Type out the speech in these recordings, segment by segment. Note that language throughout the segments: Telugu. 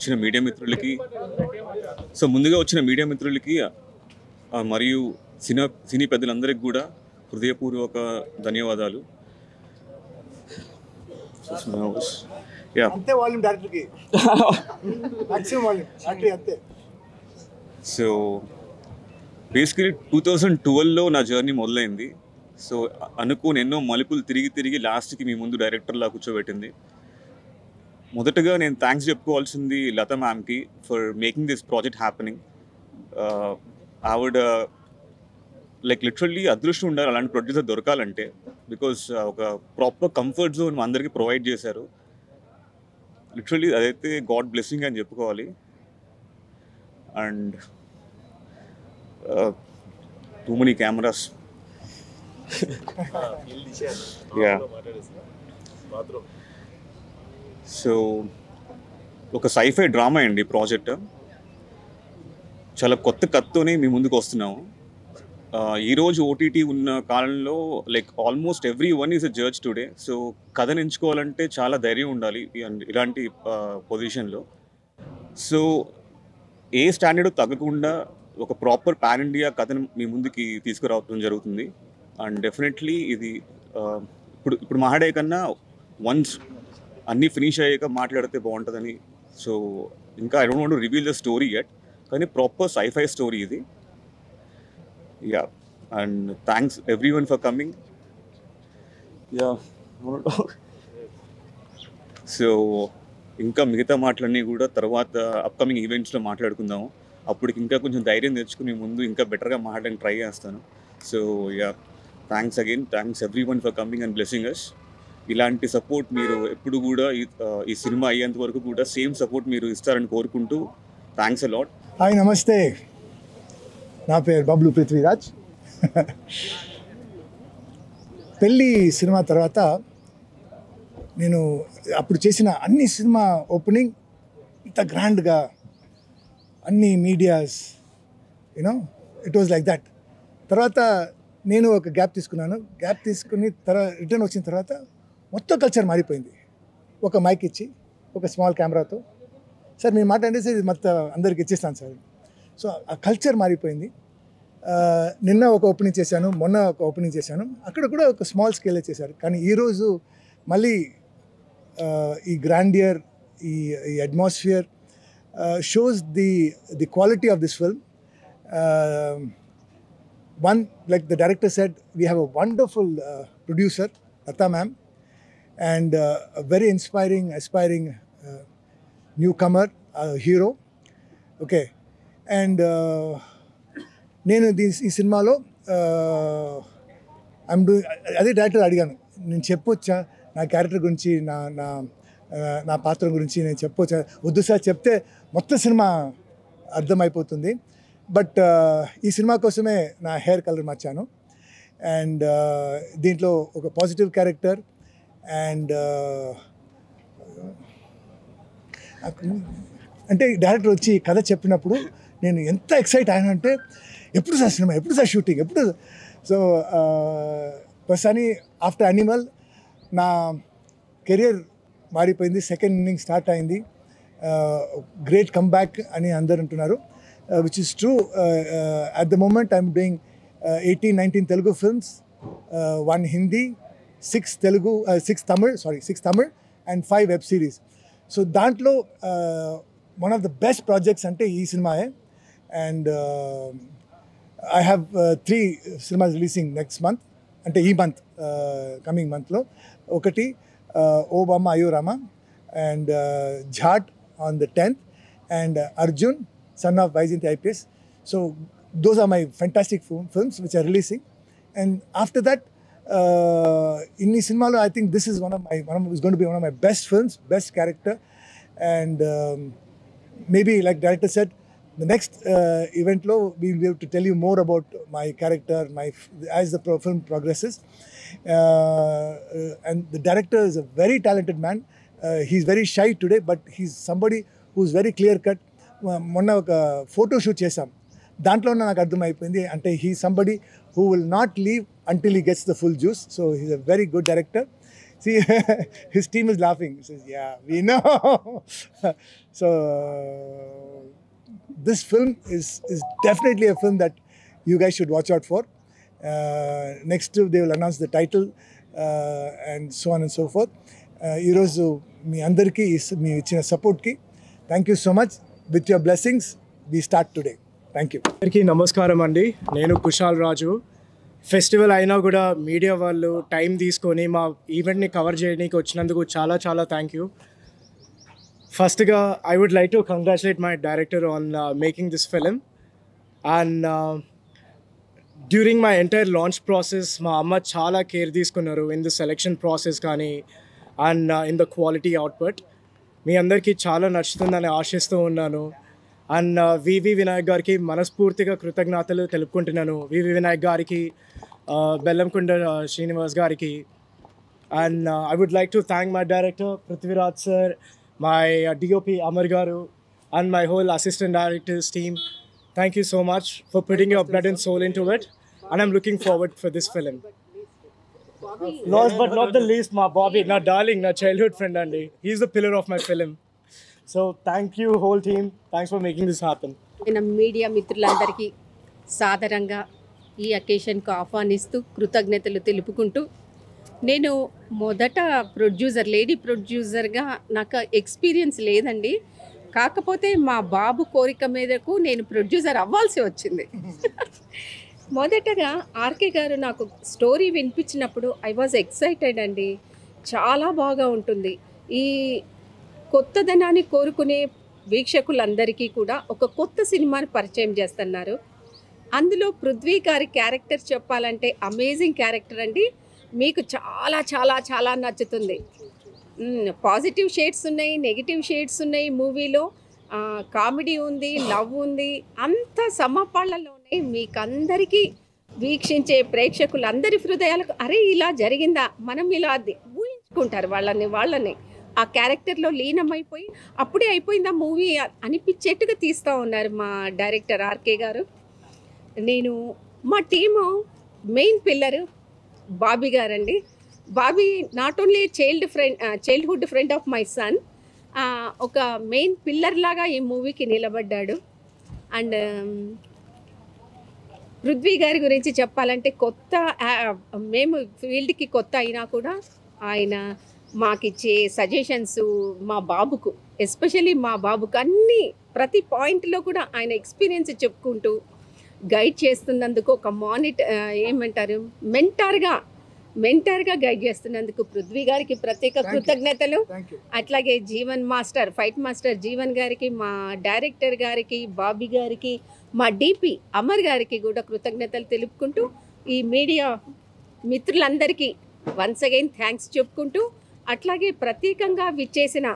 వచ్చిన మీడియా మిత్రులకి మరియు సినీ పెద్దలందరికీ కూడా హృదయపూర్వక ధన్యవాదాలు. సో బేసికలీ 2012లో నా జర్నీ మొదలైంది. సో అనుకోని ఎన్నో మలుపులు తిరిగి లాస్ట్కి మీ ముందు డైరెక్టర్లా కూర్చోబెట్టింది. మొదటగా నేను థ్యాంక్స్ చెప్పుకోవాల్సింది లతా మ్యామ్కి for making this project happening. ఆవిడ లిటరల్లీ అదృష్టం ఉండాలి అలాంటి ప్రొడ్యూసర్ దొరకాలంటే. బికాజ్ ఒక ప్రాపర్ కంఫర్ట్ జోన్ అందరికీ ప్రొవైడ్ చేశారు. లిటరల్లీ అదైతే గాడ్ బ్లెస్సింగ్ అని చెప్పుకోవాలి. And too many cameras. So ఒక సైఫై డ్రామా అండి ప్రాజెక్ట్. చాలా కొత్త కథతోనే మీ ముందుకు వస్తున్నాము. ఈరోజు ఓటీటీ ఉన్న కాలంలో almost every one is a judge today. So కథను ఎంచుకోవాలంటే చాలా ధైర్యం ఉండాలి ఇలాంటి పొజిషన్లో. సో ఏ స్టాండర్డ్ తగ్గకుండా ఒక ప్రాపర్ పాన్ ఇండియా కథను మీ ముందుకి తీసుకురావడం జరుగుతుంది. అండ్ డెఫినెట్లీ ఇది ఇప్పుడు మాట్లాడే కన్నా వన్స్ అన్నీ ఫినిష్ అయ్యాక మాట్లాడితే బాగుంటుందని. సో ఇంకా I don't want to reveal the story yet, కానీ ప్రాపర్ సైఫై స్టోరీ ఇది. Yeah, and thanks everyone for coming. Yeah, so ఇంకా మిగతా మాటలన్నీ కూడా తర్వాత అప్కమింగ్ ఈవెంట్స్లో మాట్లాడుకుందాము. అప్పటికి ఇంకా కొంచెం ధైర్యం తెచ్చుకుని ముందు ఇంకా బెటర్గా మాట్లాడడానికి ట్రై చేస్తాను. So yeah, thanks again. Thanks everyone for coming and blessing us. ఇలాంటి సపోర్ట్ మీరు ఎప్పుడు కూడా ఈ సినిమా అయ్యేంత వరకు కూడా సేమ్ సపోర్ట్ మీరు ఇస్తారని కోరుకుంటూ థ్యాంక్స్ అ లాట్. హాయ్, నమస్తే. నా పేరు బబ్లు పృథ్వీరాజ్. పెళ్ళి సినిమా తర్వాత నేను అప్పుడు చేసిన అన్ని సినిమా ఓపెనింగ్ ఇంత గ్రాండ్గా అన్ని medias it was like that. తర్వాత నేను ఒక గ్యాప్ తీసుకున్నాను. గ్యాప్ తీసుకుని రిటర్న్ వచ్చిన తర్వాత మొత్తం కల్చర్ మారిపోయింది. ఒక మైక్ ఇచ్చి ఒక స్మాల్ కెమెరాతో, సార్ మీరు మాట్లాడేసి ఇది మొత్తం అందరికి ఇచ్చేస్తాను సార్. సో ఆ కల్చర్ మారిపోయింది. నిన్న ఒక ఓపెనింగ్ చేశాను, మొన్న ఒక ఓపెనింగ్ చేశాను. అక్కడ కూడా ఒక స్మాల్ స్కేలే చేశారు. కానీ ఈరోజు మళ్ళీ ఈ గ్రాండియర్, ఈ atmosphere shows the quality of this film. One, like the director said, we have a wonderful producer, Lata ma'am, and a very inspiring, aspiring newcomer, hero. Okay, and నేను ఈ సినిమాలో ఐఎమ్ డూయింగ్, అదే డైరెక్టర్ అడిగాను, నేను చెప్పొచ్చా నా క్యారెక్టర్ గురించి, నా పాత్ర గురించి నేను చెప్పొచ్చా? వద్దు సార్, చెప్తే మొత్తం సినిమా అర్థమైపోతుంది. బట్ ఈ సినిమా కోసమే నా హెయిర్ కలర్ మార్చాను. అండ్ దీంట్లో ఒక పాజిటివ్ క్యారెక్టర్. అండ్ అంటే డైరెక్టర్ వచ్చి కథ చెప్పినప్పుడు నేను ఎంత ఎక్సైట్ అయ్యానంటే, ఎప్పుడు సార్ సినిమా, ఎప్పుడు సార్ షూటింగ్, ఎప్పుడు. సో ప్రస్తుతాన్ని ఆఫ్టర్ యానిమల్ నా కెరియర్ మారిపోయింది. సెకండ్ ఇన్నింగ్ స్టార్ట్ అయింది. గ్రేట్ కమ్బ్యాక్ అని అందరు అంటున్నారు. Which is true. At the moment, I'm doing 18-19 Telugu films, 1 Hindi, 6 Tamil, and 5 web series. So, dantlo one of the best projects ante ee cinema hai. And I have 3 cinemas releasing next month, ante ee month, coming month lo. Okati Obama Ayurama and Jhat on the 10th, and Arjun, son of Vaijayanti IPS. So those are my fantastic films which are releasing. And after that, in cinema, I think this is is going to be one of my best films, best character. And maybe, like director said, the next event lo we will be able to tell you more about my character, as the film progresses. And the director is a very talented man. He's very shy today, but he's somebody who's very clear cut. మొన్న ఒక ఫోటో షూట్ చేశాం, దాంట్లో నాకు అర్థమైపోయింది అంటే he somebody who will not leave until he gets the full juice. So he's a very good director. See, his team is laughing. He says, yeah, we know. So, this film is definitely a film that you guys should watch out for. Next, they will announce the title and so on and so forth. ఈరోజు మీ అందరికీ మీ ఇచ్చిన సపోర్ట్కి thank you so much. With your blessings we start today. Thank you. అందరికీ నమస్కారం అండి. నేను కుశాల్ రాజు. ఫెస్టివల్ అయినా కూడా మీడియా వాళ్ళు టైం తీసుకొని మా ఈవెంట్ని కవర్ చేయడానికి వచ్చినందుకు చాలా చాలా థ్యాంక్ యూ. ఫస్ట్గా I would like to congratulate my director on making this film. And during my entire launch process మా అమ్మ చాలా కేర్ తీసుకున్నారు ఇన్ ద సెలెక్షన్ ప్రాసెస్ కానీ and in the quality output. మీ అందరికీ చాలా నచ్చుతుందని ఆశిస్తూ ఉన్నాను. అండ్ వివి వినాయక్ గారికి మనస్ఫూర్తిగా కృతజ్ఞతలు తెలుపుకుంటున్నాను. వివి వినాయక్ గారికి, బెల్లంకొండ శ్రీనివాస్ గారికి. And I would like to thank my director Prithviraj sir, my DOP Amar garu and my whole assistant directors team. Thank you so much for putting your blood and soul into it, and I'm looking forward for this film. Last but not the least, my Bobby, my darling, my childhood friend, Andy. He's the pillar of my film. So thank you, whole team. Thanks for making this happen. In media మిత్రులందరికీ సాదరంగా ఈ అకేషన్కు ఆహ్వానిస్తూ కృతజ్ఞతలు తెలుపుకుంటూ, నేను మొదట లేడీ ప్రొడ్యూసర్గా నాకు ఎక్స్పీరియన్స్ లేదండి. కాకపోతే మా బాబు కోరిక మీదకు నేను ప్రొడ్యూసర్ అవ్వాల్సి వచ్చింది. మొదటగా ఆర్కే గారు నాకు స్టోరీ వినిపించినప్పుడు ఐ వాజ్ ఎక్సైటెడ్ అండి. చాలా బాగా ఉంటుంది. ఈ కొత్తదనాన్ని కోరుకునే వీక్షకులందరికీ కూడా ఒక కొత్త సినిమాని పరిచయం చేస్తున్నారు. అందులో పృథ్వీ గారి క్యారెక్టర్ చెప్పాలంటే అమేజింగ్ క్యారెక్టర్ అండి. మీకు చాలా చాలా చాలా నచ్చుతుంది. పాజిటివ్ షేడ్స్ ఉన్నాయి, నెగిటివ్ షేడ్స్ ఉన్నాయి మూవీలో. కామెడీ ఉంది, లవ్ ఉంది, అంత సమపాళ్ళలో ఉన్నాయి. మీకు అందరికీ వీక్షించే ప్రేక్షకులందరి హృదయాలకు అరే ఇలా జరిగిందా, మనం ఇలా ఊహించుకుంటారు వాళ్ళని ఆ క్యారెక్టర్లో లీనమైపోయి అప్పుడే అయిపోయిందా మూవీ అనిపించేట్టుగా తీస్తూ ఉన్నారు మా డైరెక్టర్ ఆర్కే గారు. నేను మా టీము మెయిన్ పిల్లరు బాబీ గారండి. Bobby not only childhood friend of my son, ఒక మెయిన్ పిల్లర్ లాగా ఈ మూవీకి నిలబడ్డాడు. అండ్ పృథ్వీ గారి గురించి చెప్పాలంటే మేము ఫీల్డ్కి కొత్త అయినా కూడా ఆయన మాకిచ్చే సజెషన్స్ మా బాబుకు, ఎస్పెషల్లీ మా బాబుకు అన్నీ ప్రతి పాయింట్లో కూడా ఆయన ఎక్స్పీరియన్స్ చెప్పుకుంటూ గైడ్ చేస్తున్నందుకు ఒక మెంటర్గా గైడ్ చేస్తున్నందుకు పృథ్వీ గారికి ప్రత్యేక కృతజ్ఞతలు. అట్లాగే ఫైట్ మాస్టర్ జీవన్ గారికి, మా డైరెక్టర్ గారికి, బాబీ గారికి, మా డిపి అమర్ గారికి కూడా కృతజ్ఞతలు తెలుపుకుంటూ, ఈ మీడియా మిత్రులందరికీ వన్స్ అగైన్ థ్యాంక్స్ చెప్పుకుంటూ, అట్లాగే ప్రత్యేకంగా విచ్చేసిన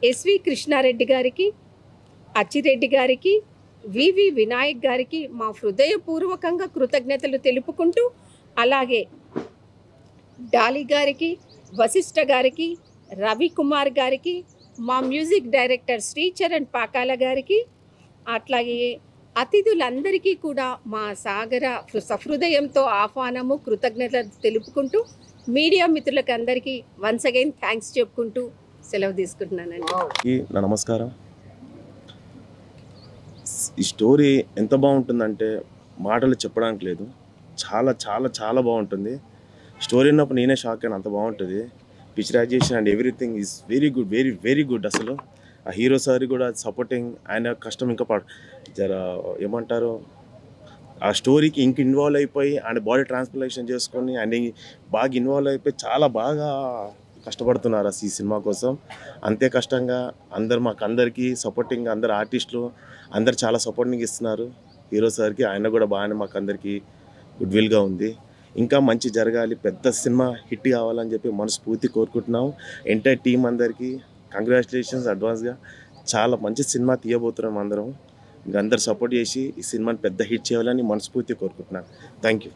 ఎస్వి కృష్ణారెడ్డి గారికి, అచ్చిరెడ్డి గారికి, వివి వినాయక్ గారికి మా హృదయపూర్వకంగా కృతజ్ఞతలు తెలుపుకుంటూ, అలాగే డాలి గారికి, వశిష్ఠ గారికి, రవికుమార్ గారికి, మా మ్యూజిక్ డైరెక్టర్ శ్రీచరణ్ పాకాల గారికి, అట్లాగే అతిథులందరికీ కూడా మా సహృదయంతో ఆహ్వానము, కృతజ్ఞతలు తెలుపుకుంటూ, మీడియా మిత్రులకు అందరికీ వన్స్ అగైన్ థ్యాంక్స్ చెప్పుకుంటూ సెలవు తీసుకుంటున్నానండి. నమస్కారం. ఈ స్టోరీ ఎంత బాగుంటుందంటే మాటలు చెప్పడానికి లేదు. చాలా చాలా చాలా బాగుంటుంది. స్టోరీ ఉన్నప్పుడు నేనే షాక్ అయినా, అంత బాగుంటుంది. Picturization and everything is very good, very very good. అసలు ఆ హీరో సార్ కూడా సపోర్టింగ్, ఆయన కష్టం ఇంకా ఏమంటారు, ఆ స్టోరీకి ఇంక ఇన్వాల్వ్ అయిపోయి ఆయన బాడీ ట్రాన్స్ప్లాంటేషన్ చేసుకొని ఆయన బాగా ఇన్వాల్వ్ అయిపోయి చాలా బాగా కష్టపడుతున్నారు ఈ సినిమా కోసం. అంతే కష్టంగా అందరికీ సపోర్టింగ్, అందరు ఆర్టిస్టులు అందరు చాలా సపోర్టింగ్ ఇస్తున్నారు హీరో సార్కి. ఆయన కూడా బాగానే మాకు అందరికీ గుడ్ విల్గా ఉంది. ఇంకా మంచి జరగాలి, పెద్ద సినిమా హిట్ కావాలని చెప్పి మనస్ఫూర్తి కోరుకుంటున్నాం. ఎంటైర్ టీం అందరికీ కంగ్రాచులేషన్స్ అడ్వాన్స్గా. చాలా మంచి సినిమా తీయబోతున్నాం అందరం. ఇంకా అందరు సపోర్ట్ చేసి ఈ సినిమాని పెద్ద హిట్ చేయాలని మనస్ఫూర్తి కోరుకుంటున్నాను. Thank you.